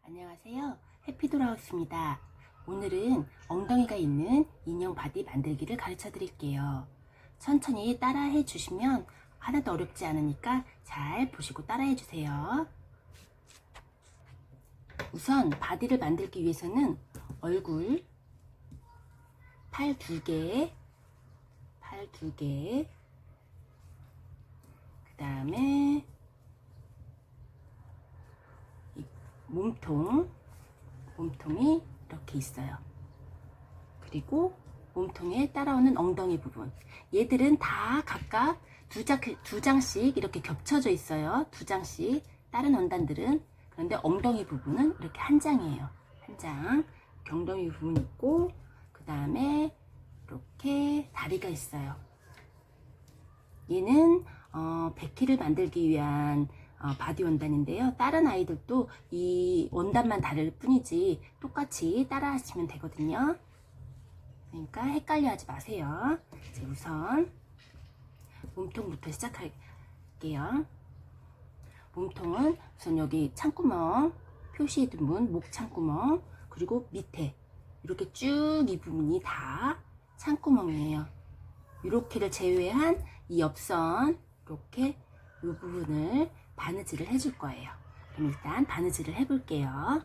안녕하세요, 해피도라우스입니다. 오늘은 엉덩이가 있는 인형 바디 만들기를 가르쳐 드릴게요. 천천히 따라해 주시면 하나도 어렵지 않으니까 잘 보시고 따라해 주세요. 우선 바디를 만들기 위해서는 얼굴, 팔 2개, 그 다음에 몸통이 이렇게 있어요. 그리고 몸통에 따라오는 엉덩이 부분, 얘들은 다 각각 두 장씩 이렇게 겹쳐져 있어요. 2장씩. 다른 원단들은. 그런데 엉덩이 부분은 이렇게 한 장이에요. 한 장. 엉덩이 부분 있고, 그 다음에 이렇게 다리가 있어요. 얘는 백희를 만들기 위한 바디 원단인데요. 다른 아이들도 이 원단만 다를 뿐이지 똑같이 따라 하시면 되거든요. 그러니까 헷갈려 하지 마세요. 이제 우선 몸통부터 시작할게요. 몸통은 우선 여기 창구멍 표시해 둔 부분, 목 창구멍, 그리고 밑에 이렇게 쭉 이 부분이 다 창구멍이에요. 이렇게를 제외한 이 옆선, 이렇게 이 부분을 바느질을 해줄 거예요. 그럼 일단 바느질을 해볼게요.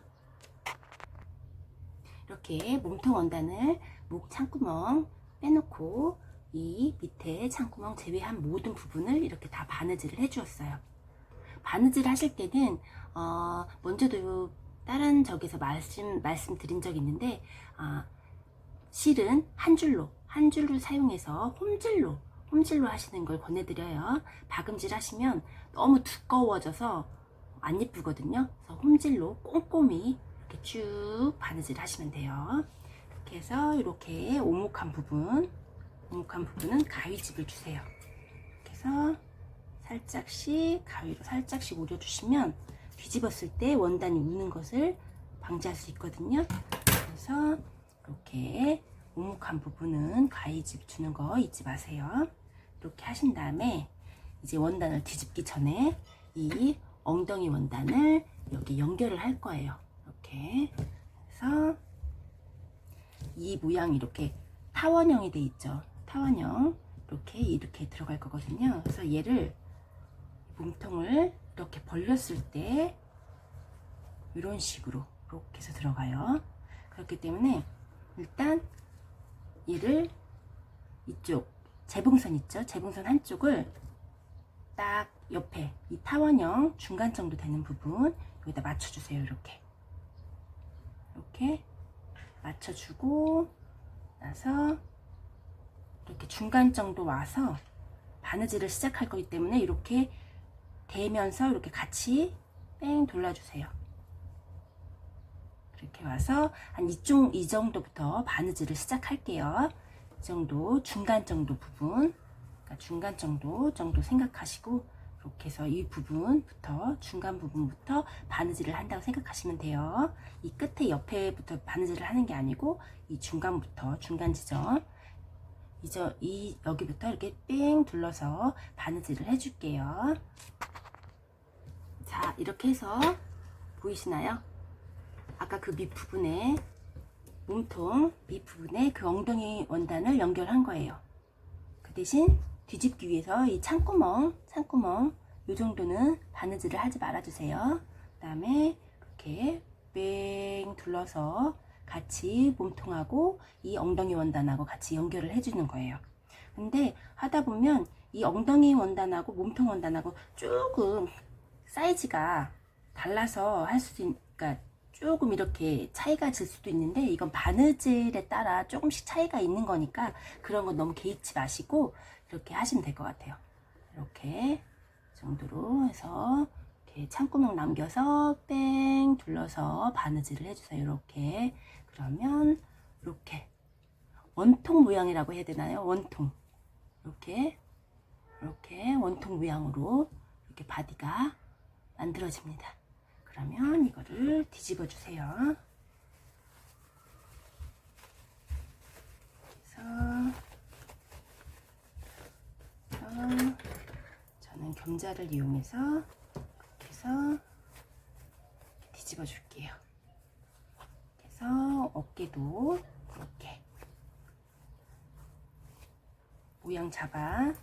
이렇게 몸통 원단을 목 창구멍 빼놓고 이 밑에 창구멍 제외한 모든 부분을 이렇게 다 바느질을 해주었어요. 바느질 하실 때는 먼저도 다른 적에서 말씀드린 적이 있는데 실은 한 줄로 사용해서 홈질로 하시는 걸 권해드려요. 박음질 하시면 너무 두꺼워져서 안 예쁘거든요. 그래서 홈질로 꼼꼼히 이렇게 쭉 바느질 하시면 돼요. 이렇게 해서 이렇게 오목한 부분은 가위집을 주세요. 이렇게 해서 가위로 살짝씩 오려주시면 뒤집었을 때 원단이 우는 것을 방지할 수 있거든요. 그래서 이렇게 오목한 부분은 가위집 주는 거 잊지 마세요. 이렇게 하신 다음에 이제 원단을 뒤집기 전에 이 엉덩이 원단을 여기 연결을 할 거예요. 이렇게 해서 이 모양이 이렇게 타원형이 돼 있죠. 타원형 이렇게 들어갈 거거든요. 그래서 얘를 몸통을 이렇게 벌렸을 때 이런 식으로 이렇게 해서 들어가요. 그렇기 때문에 일단 얘를 이쪽 재봉선 있죠? 재봉선 한쪽을 딱 옆에 이 타원형 중간 정도 되는 부분 여기다 맞춰주세요. 이렇게 맞춰주고 나서 이렇게 중간 정도 와서 바느질을 시작할 거기 때문에 이렇게 대면서 이렇게 같이 뺑 돌려주세요. 이렇게 와서 한 이 정도부터 바느질을 시작할게요. 이 정도 중간 정도 부분, 그러니까 중간 정도 생각하시고 이렇게 해서 이 부분부터 중간 부분부터 바느질을 한다고 생각하시면 돼요. 이 끝에 옆에부터 바느질을 하는 게 아니고 이 중간부터 중간 지점 여기부터 이렇게 뺑 둘러서 바느질을 해줄게요. 자, 이렇게 해서 보이시나요? 아까 그 밑부분에 몸통 밑부분에 그 엉덩이 원단을 연결한 거예요. 그 대신 뒤집기 위해서 이 창구멍 이 정도는 바느질을 하지 말아 주세요. 그 다음에 이렇게 뺑 둘러서 같이 몸통하고 이 엉덩이 원단하고 같이 연결을 해주는 거예요. 근데 하다 보면 이 엉덩이 원단하고 몸통 원단하고 조금 사이즈가 달라서 할 수도 그러니까 조금 이렇게 차이가 질 수도 있는데 이건 바느질에 따라 조금씩 차이가 있는 거니까 그런 거 너무 개의치 마시고 이렇게 하시면 될 것 같아요. 이렇게 정도로 해서 이렇게 창구멍 남겨서 뺑 둘러서 바느질을 해주세요. 이렇게 그러면 이렇게 원통 모양이라고 해야 되나요? 원통 이렇게 원통 모양으로 이렇게 바디가 만들어집니다. 그러면 이거를 뒤집어 주세요. 점자를 이용해서 이렇게 해서 뒤집어 줄게요. 그래서 어깨도 이렇게 모양 잡아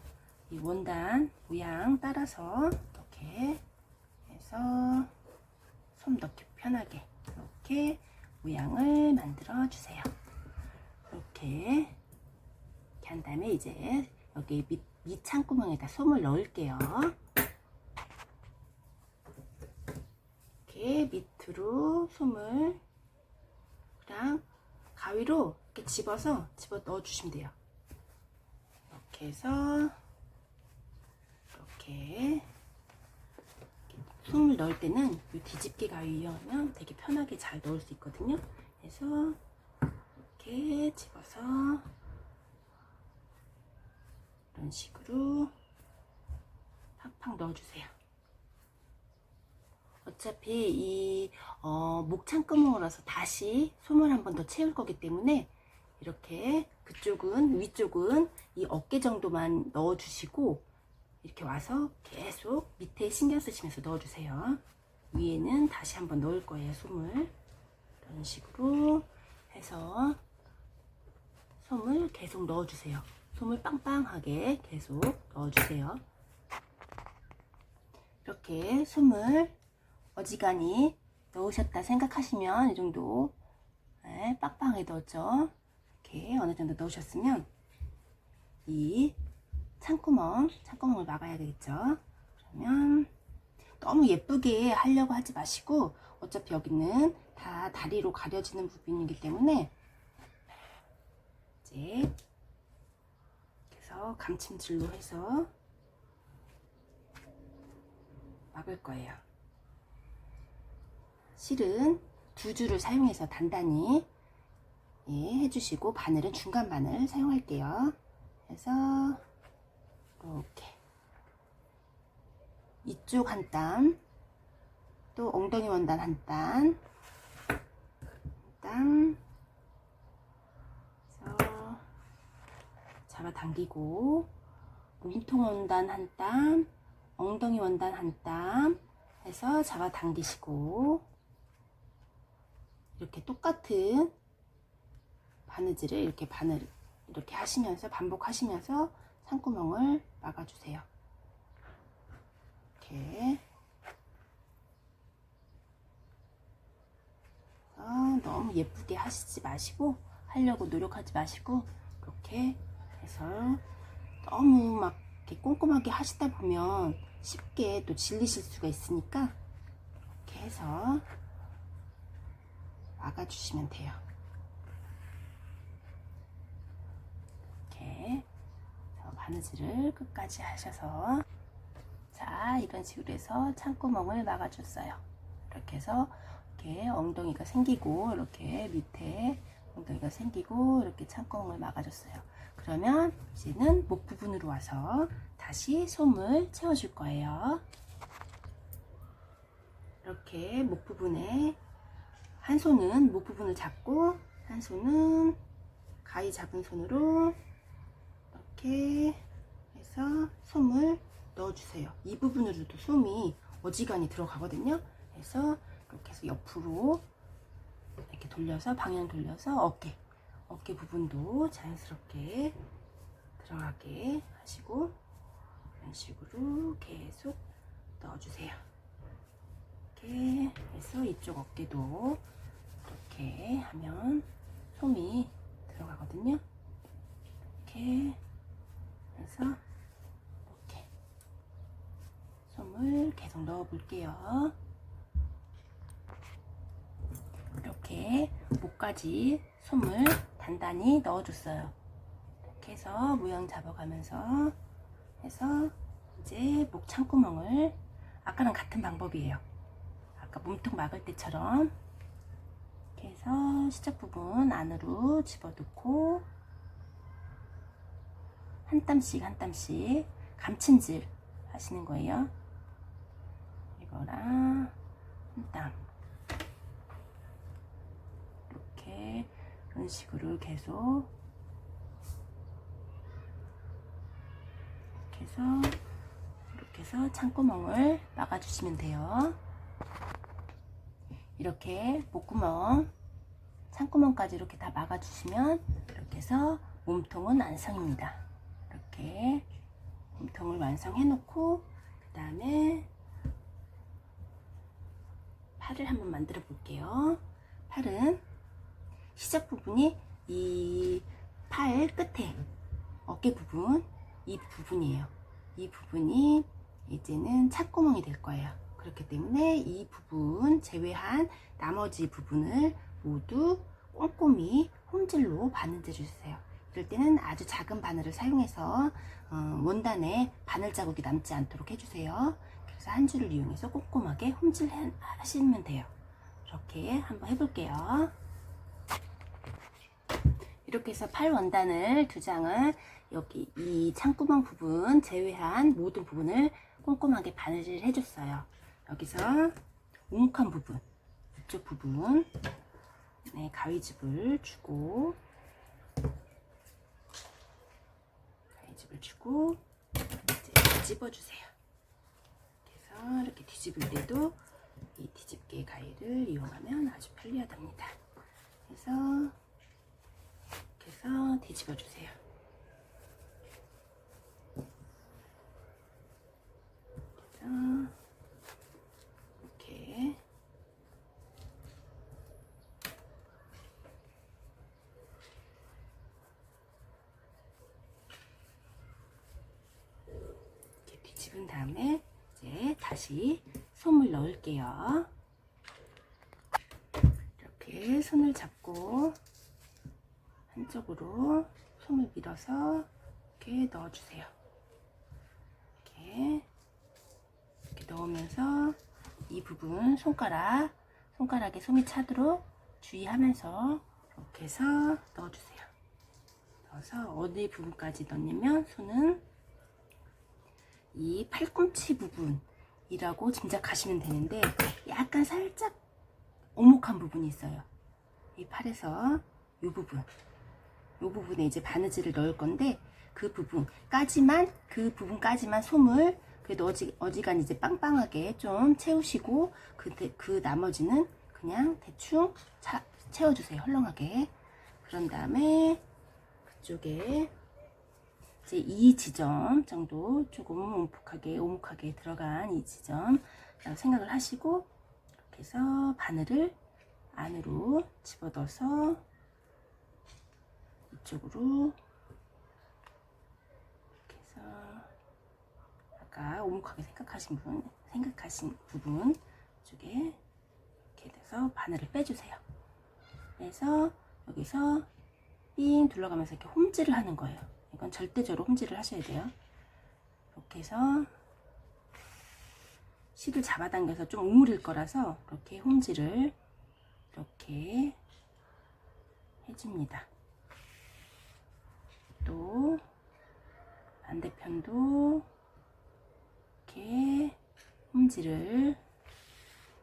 이 원단 모양 따라서 이렇게 해서 손 넣기 편하게 이렇게 모양을 만들어 주세요. 이렇게 한 다음에 이제 여기 밑 창구멍에다 솜을 넣을게요. 이렇게 밑으로 솜을 그냥 가위로 이렇게 집어 넣어 주시면 돼요. 이렇게 해서 이렇게 솜을 넣을 때는 이 뒤집개 가위 이용하면 되게 편하게 잘 넣을 수 있거든요. 그래서 이렇게 집어서 이런 식으로 팍팍 넣어주세요. 어차피 이 목창구멍으로서 다시 솜을 한 번 더 채울 거기 때문에 이렇게 그쪽은 위쪽은 이 어깨 정도만 넣어주시고 이렇게 와서 계속 밑에 신경 쓰시면서 넣어주세요. 위에는 다시 한번 넣을 거예요. 솜을 이런 식으로 해서 솜을 계속 넣어주세요. 솜을 빵빵하게 계속 넣어주세요. 이렇게 솜을 어지간히 넣으셨다 생각하시면 이 정도 빵빵하게 넣었죠. 이렇게 어느 정도 넣으셨으면 이 창구멍을 막아야 되겠죠. 그러면 너무 예쁘게 하려고 하지 마시고 어차피 여기는 다 다리로 가려지는 부분이기 때문에 이제 그래서 감침질로 해서 막을 거예요. 실은 두 줄을 사용해서 단단히 해주시고 바늘은 중간 바늘 사용할게요. 그래서 이렇게 이쪽 한 땀, 또 엉덩이 원단 한 땀, 그래서 잡아당기고 몸통 원단 한 땀, 엉덩이 원단 한 땀 해서 잡아당기시고 이렇게 똑같은 바느질을 이렇게 하시면서 반복하시면서 창구멍을 막아주세요. 이렇게 너무 예쁘게 하시지 마시고 하려고 노력하지 마시고 이렇게 해서 너무 막 이렇게 꼼꼼하게 하시다 보면 쉽게 또 질리실 수가 있으니까 이렇게 해서 막아주시면 돼요. 이렇게 바느질을 끝까지 하셔서 자 이런 식으로 해서 창구멍을 막아줬어요. 이렇게 해서 이렇게 엉덩이가 생기고 이렇게 밑에 엉덩이가 생기고 이렇게 창구멍을 막아줬어요. 그러면 이제는 목 부분으로 와서 다시 솜을 채워줄 거예요. 이렇게 목 부분에 한 손은 목 부분을 잡고 한 손은 가위 잡은 손으로 이렇게 해서 솜을 넣어주세요. 이 부분으로도 솜이 어지간히 들어가거든요. 그래서 이렇게 해서 옆으로 이렇게 돌려서 방향 돌려서 어깨 부분도 자연스럽게 들어가게 하시고 이런 식으로 계속 넣어주세요. 이렇게 해서 이쪽 어깨도 이렇게 하면 솜이 들어가거든요. 이렇게 해서 이렇게 솜을 계속 넣어 볼게요. 이렇게 목까지 솜을 단단히 넣어줬어요. 이렇게 해서 모양 잡아가면서 해서 이제 목 창구멍을 아까랑 같은 방법이에요. 아까 몸통 막을 때처럼 이렇게 해서 시작 부분 안으로 집어넣고 한 땀씩 한 땀씩 감침질 하시는 거예요. 이거랑 한 땀 이렇게 이런 식으로 계속 이렇게 해서 이렇게 해서 창구멍을 막아주시면 돼요. 이렇게 목구멍, 창구멍까지 이렇게 다 막아주시면 이렇게 해서 몸통은 완성입니다. 이렇게 몸통을 완성해 놓고 그 다음에 팔을 한번 만들어 볼게요. 팔은 시작 부분이 이 팔 끝에 어깨 부분, 이 부분이에요. 이 부분이 이제는 창구멍이 될 거예요. 그렇기 때문에 이 부분 제외한 나머지 부분을 모두 꼼꼼히 홈질로 바느질 주세요. 이럴 때는 아주 작은 바늘을 사용해서 원단에 바늘 자국이 남지 않도록 해주세요. 그래서 한 줄을 이용해서 꼼꼼하게 홈질 하시면 돼요. 이렇게 한번 해볼게요. 이렇게 해서 팔 원단을 2장을 여기 이 창구멍 부분 제외한 모든 부분을 꼼꼼하게 바느질 해줬어요. 여기서 오목한 부분, 이쪽 부분 네, 가위집을 주고 이제 뒤집어주세요. 그래서 이렇게 뒤집을 때도 이 뒤집개 가위를 이용하면 아주 편리하답니다. 그래서 이렇게 해서 뒤집어주세요. 그래서 이렇게 뒤집은 다음에 이제 다시 솜을 넣을게요. 이렇게 손을 잡고 한쪽으로 솜을 밀어서 이렇게 넣어주세요. 이렇게 넣으면서 이 부분 손가락에 솜이 차도록 주의하면서 이렇게 해서 넣어주세요. 넣어서 어느 부분까지 넣냐면 손은 이 팔꿈치 부분이라고 짐작하시면 되는데 약간 살짝 오목한 부분이 있어요. 이 팔에서 이 부분에 이제 바느질을 넣을 건데 그 부분까지만 솜을 그래도 어지간히 이제 빵빵하게 좀 채우시고 그 나머지는 그냥 대충 채워주세요. 헐렁하게. 그런 다음에 그쪽에 이제 이 지점 정도 조금 오목하게 들어간 이 지점이라고 생각을 하시고 이렇게 해서 바늘을 안으로 집어넣어서 이쪽으로 이렇게 해서 아까 오목하게 생각하신 부분 쪽에 이렇게 돼서 바늘을 빼주세요. 그래서 여기서 삥 둘러가면서 이렇게 홈질을 하는 거예요. 이건 절대적으로 홈질을 하셔야 돼요. 이렇게 해서 실을 잡아당겨서 좀 오므릴 거라서 이렇게 홈질을 이렇게 해줍니다. 또 반대편도 이렇게 홈질을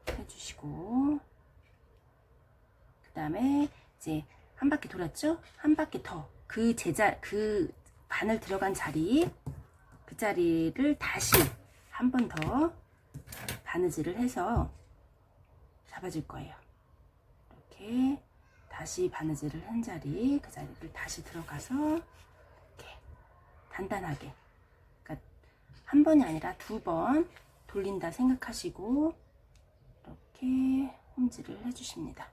해주시고 그 다음에 이제 한 바퀴 돌았죠? 한 바퀴 더 그 바늘 들어간 자리 그 자리를 다시 한 번 더 바느질을 해서 잡아줄 거예요. 이렇게 다시 바느질을 한 자리 그 자리를 다시 들어가서 이렇게 단단하게 그러니까 한 번이 아니라 2번 돌린다 생각하시고 이렇게 홈질을 해주십니다.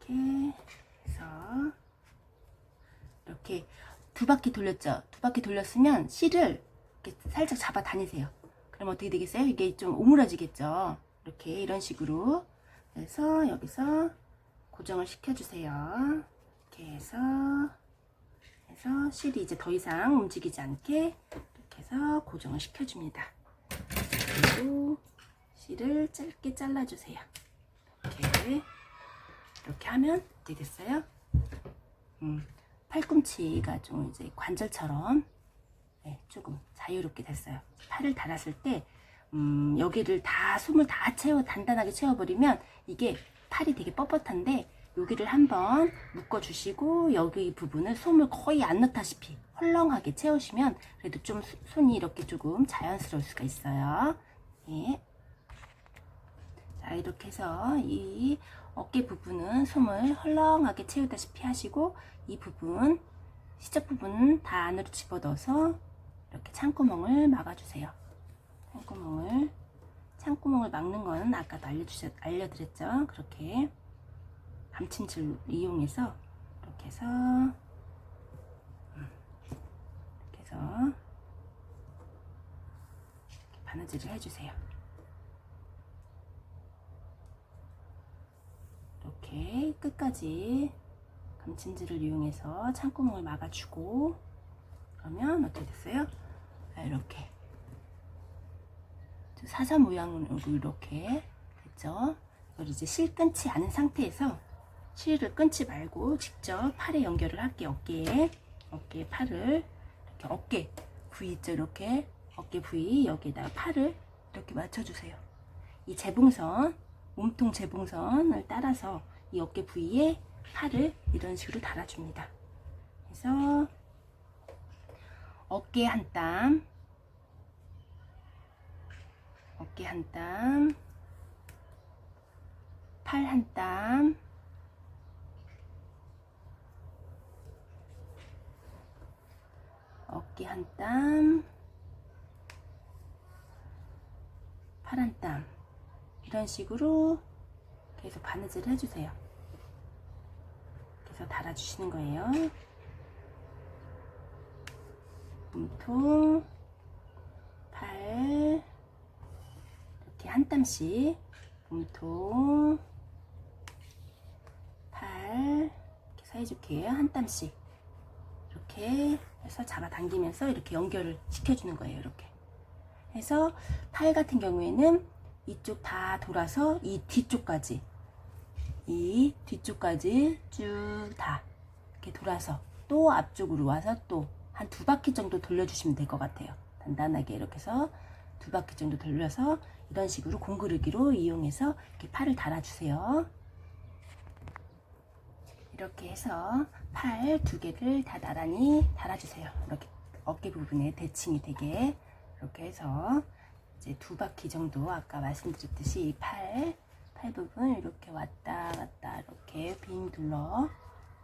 이렇게 해서 이렇게 2바퀴 돌렸죠. 2바퀴 돌렸으면 실을 이렇게 살짝 잡아 다니세요. 그럼 어떻게 되겠어요? 이게 좀 오므라지겠죠. 이렇게 이런 식으로 그래서 여기서 고정을 시켜주세요. 이렇게 해서 실이 이제 더 이상 움직이지 않게 이렇게 해서 고정을 시켜줍니다. 그리고 실을 짧게 잘라주세요. 이렇게 하면 어떻게 됐어요? 팔꿈치가 좀 이제 관절처럼 네, 조금 자유롭게 됐어요. 팔을 달았을 때 여기를 다 솜을 다 단단하게 채워버리면 이게 팔이 되게 뻣뻣한데, 여기를 한번 묶어주시고 여기 부분을 솜을 거의 안 넣다시피 헐렁하게 채우시면 그래도 좀 손이 이렇게 조금 자연스러울 수가 있어요. 예. 자, 이렇게 해서 이 어깨 부분은 솜을 헐렁하게 채우다시피 하시고, 이 부분, 시접 부분은 다 안으로 집어넣어서 이렇게 창구멍을 막아주세요. 창구멍을 막는 건 아까도 알려드렸죠. 그렇게 감침줄 이용해서 이렇게 해서 바느질을 해주세요. 이렇게 끝까지 감침줄을 이용해서 창구멍을 막아주고, 그러면 어떻게 됐어요? 이렇게 사자 모양으로 이렇게 됐죠. 이걸 이제 실 끊지 않은 상태에서, 실을 끊지 말고 직접 팔에 연결을 할게요. 어깨에 팔을 이렇게 어깨 부위 있죠. 이렇게 어깨 부위 여기에다가 팔을 이렇게 맞춰주세요. 이 재봉선, 몸통 재봉선을 따라서 이 어깨 부위에 팔을 이런 식으로 달아줍니다. 그래서 어깨 한 땀, 팔 한 땀, 어깨 한 땀, 팔 한 땀, 이런 식으로 계속 바느질을 해주세요. 그래서 달아주시는 거예요. 몸통, 팔, 이렇게 한 땀씩, 몸통, 팔, 이렇게 사이좋게 한 땀씩 이렇게 해서 잡아당기면서 이렇게 연결을 시켜주는 거예요. 이렇게 해서 팔 같은 경우에는 이쪽 다 돌아서 이 뒤쪽까지 쭉 다 이렇게 돌아서 또 앞쪽으로 와서 또 한 2바퀴 정도 돌려주시면 될 것 같아요. 단단하게 이렇게 해서 2바퀴 정도 돌려서 이런 식으로 공구르기로 이용해서 이렇게 팔을 달아주세요. 이렇게 해서 팔 2개를 다 나란히 달아주세요. 이렇게 어깨 부분에 대칭이 되게 이렇게 해서 이제 2바퀴 정도 아까 말씀드렸듯이 이 팔 부분 이렇게 왔다 갔다 이렇게 빙 둘러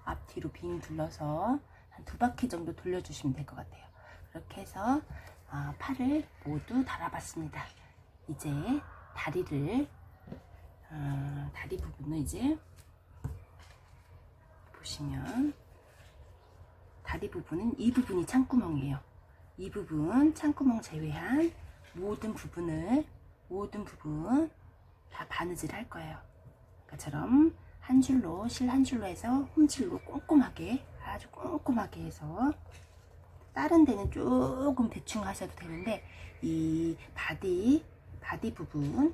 앞뒤로 빙 둘러서 한 2바퀴 정도 돌려주시면 될 것 같아요. 이렇게 해서 팔을 모두 달아봤습니다. 이제 다리 부분은 이제 보시면 다리 부분은 이 부분이 창구멍이에요. 이 부분 창구멍 제외한 모든 부분 다 바느질 할 거예요. 아까처럼 한 줄로 실 한 줄로 해서 홈질로 꼼꼼하게 아주 꼼꼼하게 해서, 다른 데는 조금 대충 하셔도 되는데 이 바디 부분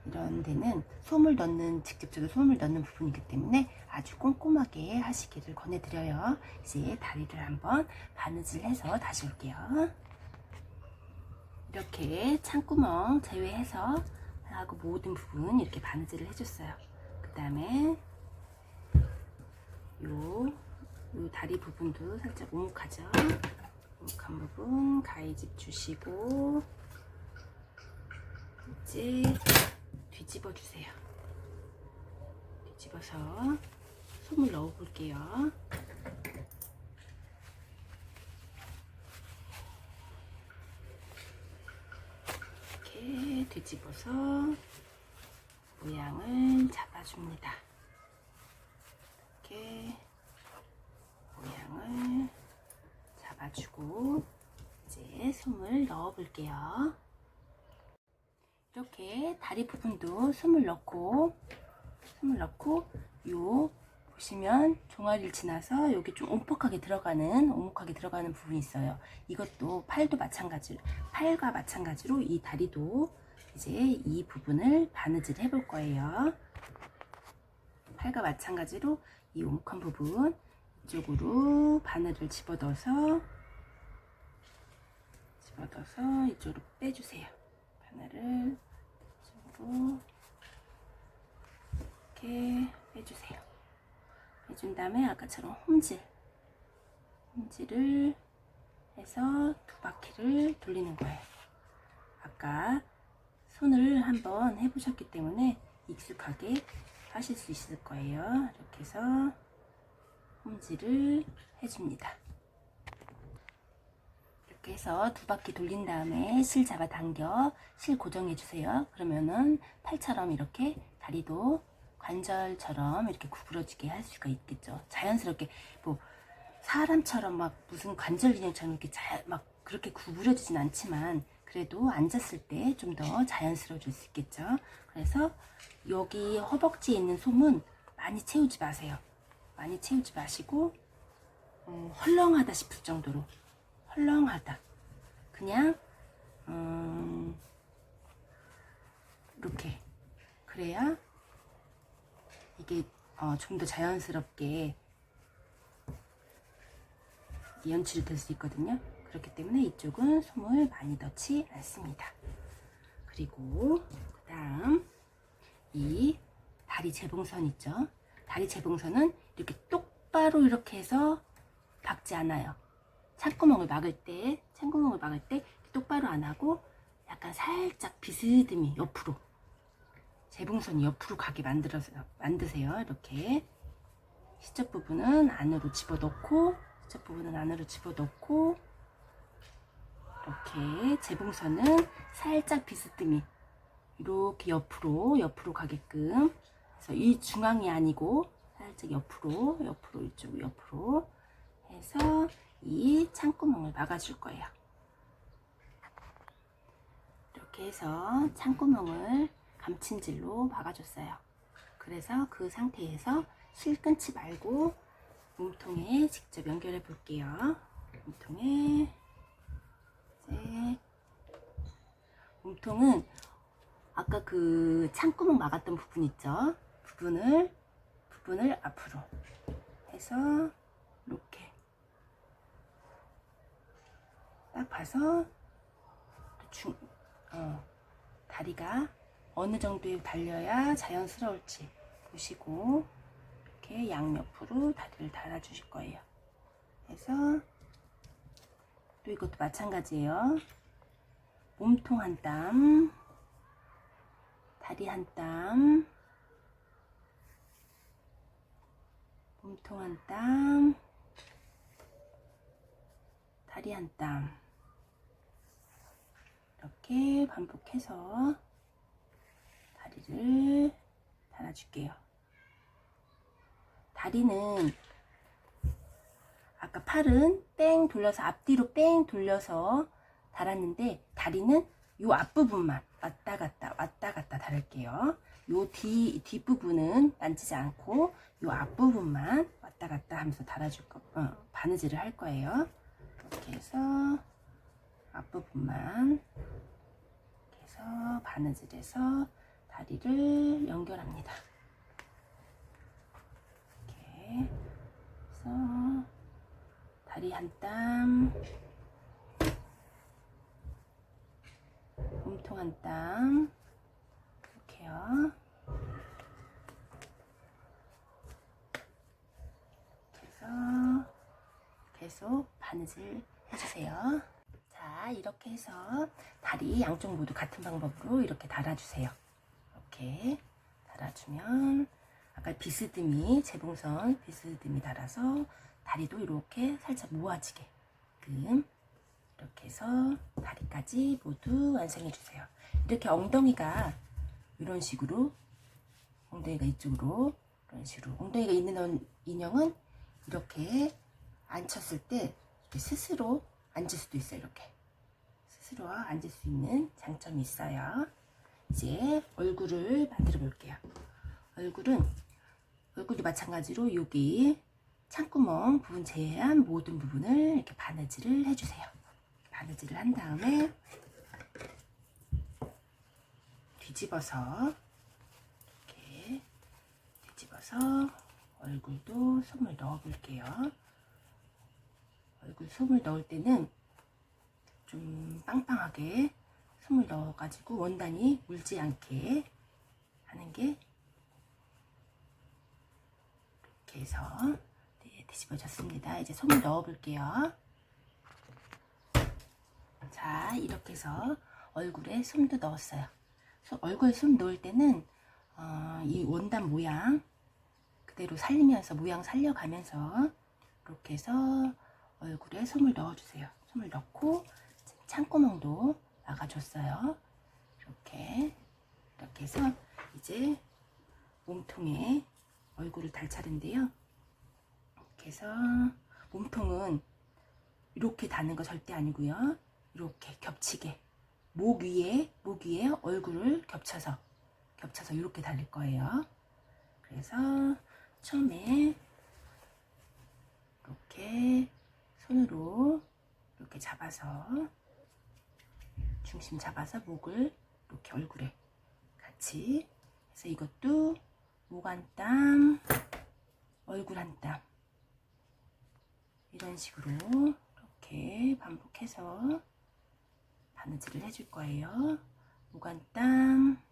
이런 데는 직접적으로 솜을 넣는 부분이기 때문에 아주 꼼꼼하게 하시기를 권해드려요. 이제 다리를 한번 바느질해서 다시 올게요. 이렇게 창구멍 제외해서 하고 모든 부분 이렇게 바느질을 해줬어요. 그 다음에 요 다리 부분도 살짝 오목하죠. 오목한 부분 가위집 주시고 이제 뒤집어 주세요. 뒤집어서 솜을 넣어 볼게요. 이렇게 뒤집어서 모양을 잡아줍니다. 이렇게 모양을 잡아주고 이제 솜을 넣어 볼게요. 이렇게 다리 부분도 솜을 넣고 요 보시면 종아리를 지나서 여기 좀 오목하게 들어가는 부분이 있어요. 이것도 팔과 마찬가지로 이 다리도 이제 이 부분을 바느질 해볼 거예요. 팔과 마찬가지로 이 오목한 부분 이쪽으로 바늘을 집어넣어서 이쪽으로 빼주세요. 하나를 손으로 이렇게 빼주세요. 빼준 다음에 아까처럼 홈질을 해서 2바퀴를 돌리는 거예요. 아까 손을 한번 해보셨기 때문에 익숙하게 하실 수 있을 거예요. 이렇게 해서 홈질을 해줍니다. 이렇게 해서 2바퀴 돌린 다음에 실 잡아당겨 실 고정해 주세요. 그러면은 팔처럼 이렇게 다리도 관절처럼 이렇게 구부러지게 할 수가 있겠죠. 자연스럽게 뭐 사람처럼 막 무슨 관절 인형처럼 이렇게 막 그렇게 구부러지진 않지만 그래도 앉았을 때 좀 더 자연스러워질 수 있겠죠. 그래서 여기 허벅지에 있는 솜은 많이 채우지 마세요. 많이 채우지 마시고 헐렁하다 싶을 정도로 헐렁하다. 그냥 이렇게 그래야 이게 좀 더 자연스럽게 연출이 될 수 있거든요. 그렇기 때문에 이쪽은 솜을 많이 넣지 않습니다. 그리고 그 다음 이 다리 재봉선 있죠. 다리 재봉선은 이렇게 똑바로 이렇게 해서 박지 않아요. 창구멍을 막을 때 똑바로 안 하고 약간 살짝 비스듬히 옆으로 재봉선이 옆으로 가게 만드세요. 이렇게 시접 부분은 안으로 집어넣고 이렇게 재봉선은 살짝 비스듬히 이렇게 옆으로 가게끔 그래서 이 중앙이 아니고 살짝 옆으로 이쪽 옆으로 해서 이 창구멍을 막아줄 거예요. 이렇게 해서 창구멍을 감침질로 막아줬어요. 그래서 그 상태에서 실 끊지 말고 몸통에 직접 연결해 볼게요. 몸통은 아까 그 창구멍 막았던 부분 있죠? 부분을 앞으로 해서 이렇게 딱 봐서 다리가 어느 정도에 달려야 자연스러울지 보시고 이렇게 양옆으로 다리를 달아주실 거예요. 그래서 또 이것도 마찬가지예요. 몸통 한 땀, 다리 한 땀, 몸통 한 땀, 다리 한 땀. 이렇게 반복해서 다리를 달아줄게요. 다리는 아까 팔은 뺑 돌려서 앞뒤로 뺑 돌려서 달았는데 다리는 요 앞부분만 왔다 갔다 달을게요. 요 뒷부분은 만지지 않고 요 앞부분만 왔다 갔다 하면서 달아줄 바느질을 할 거예요. 이렇게 해서 앞부분만 이렇게 해서 바느질해서 다리를 연결합니다. 이렇게 해서 다리 한 땀, 몸통 한 땀, 이렇게요. 그래서 계속 바느질 해주세요. 자, 이렇게 해서 다리 양쪽 모두 같은 방법으로 이렇게 달아주세요. 이렇게 달아주면 아까 비스듬히 재봉선 비스듬히 달아서 다리도 이렇게 살짝 모아지게끔 이렇게 해서 다리까지 모두 완성해 주세요. 이렇게 엉덩이가 이런 식으로 엉덩이가 이쪽으로 이런 식으로 엉덩이가 있는 인형은 이렇게 앉혔을 때 스스로 앉을 수도 있어요. 이렇게 스스로 앉을 수 있는 장점이 있어요. 이제 얼굴을 만들어 볼게요. 얼굴도 마찬가지로 여기 창구멍 부분 제외한 모든 부분을 이렇게 바느질을 해주세요. 바느질을 한 다음에 뒤집어서 이렇게 뒤집어서 얼굴도 솜을 넣어 볼게요. 얼굴 솜을 넣을 때는 좀 빵빵하게 솜을 넣어가지고 원단이 물지 않게 하는 게 이렇게 해서 네, 뒤집어졌습니다. 이제 솜을 넣어 볼게요. 자, 이렇게 해서 얼굴에 솜도 넣었어요. 얼굴에 솜 넣을 때는 이 원단 모양 그대로 살리면서 모양 살려가면서 이렇게 해서 얼굴에 솜을 넣어주세요. 솜을 넣고 창구멍도 막아줬어요. 이렇게 해서 이제 몸통에 얼굴을 달 차례인데요. 이렇게 해서 몸통은 이렇게 다는 거 절대 아니고요. 이렇게 겹치게 목 위에 얼굴을 겹쳐서 이렇게 달릴 거예요. 그래서 처음에 이렇게 손으로 이렇게 잡아서 중심 잡아서 목을 이렇게 얼굴에 같이 해서 이것도 목 한 땀, 얼굴 한 땀 이런 식으로 이렇게 반복해서 바느질을 해줄 거예요. 목 한 땀,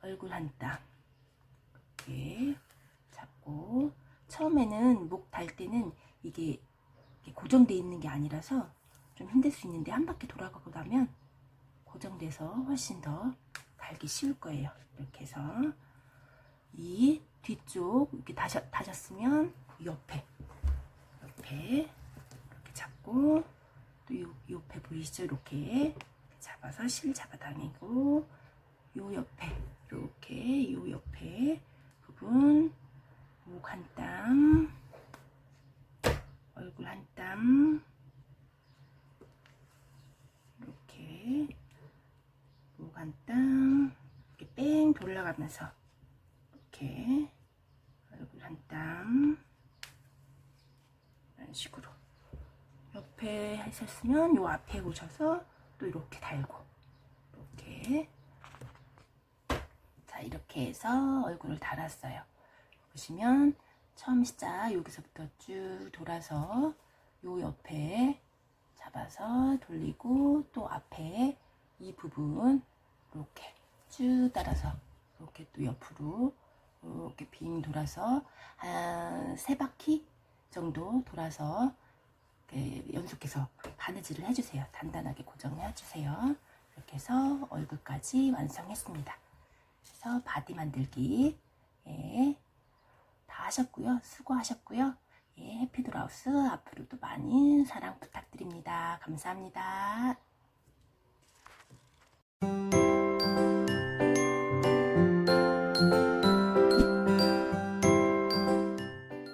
얼굴 한 땀 이렇게 잡고 처음에는 목 달 때는 이게 고정되어 있는 게 아니라서 좀 힘들 수 있는데 한 바퀴 돌아가고 나면 고정돼서 훨씬 더 달기 쉬울 거예요. 이렇게 해서 이 뒤쪽 이렇게 다셨으면 옆에 이렇게 잡고 또 옆에 보이시죠? 이렇게 잡아서 실 잡아당기고 요 옆에 이렇게 요 옆에 부분 목 한 땀, 얼굴 한 땀 이렇게 목 한 땀 이렇게 뺑 돌아가면서 이렇게 얼굴 한 땀 이런 식으로 옆에 하셨으면 요 앞에 오셔서 또 이렇게 달고 이렇게 자 이렇게 해서 얼굴을 달았어요. 보시면 처음 시작 여기서부터 쭉 돌아서 요 옆에 잡아서 돌리고 또 앞에 이 부분 이렇게 쭉 따라서 이렇게 또 옆으로 이렇게 빙 돌아서 한 3바퀴 정도 돌아서 연속해서 바느질을 해주세요. 단단하게 고정을 해주세요. 이렇게 해서 얼굴까지 완성했습니다. 그래서 바디 만들기 다 하셨고요. 수고하셨고요. 해피돌하우스 앞으로도 많은 사랑 부탁드립니다. 감사합니다.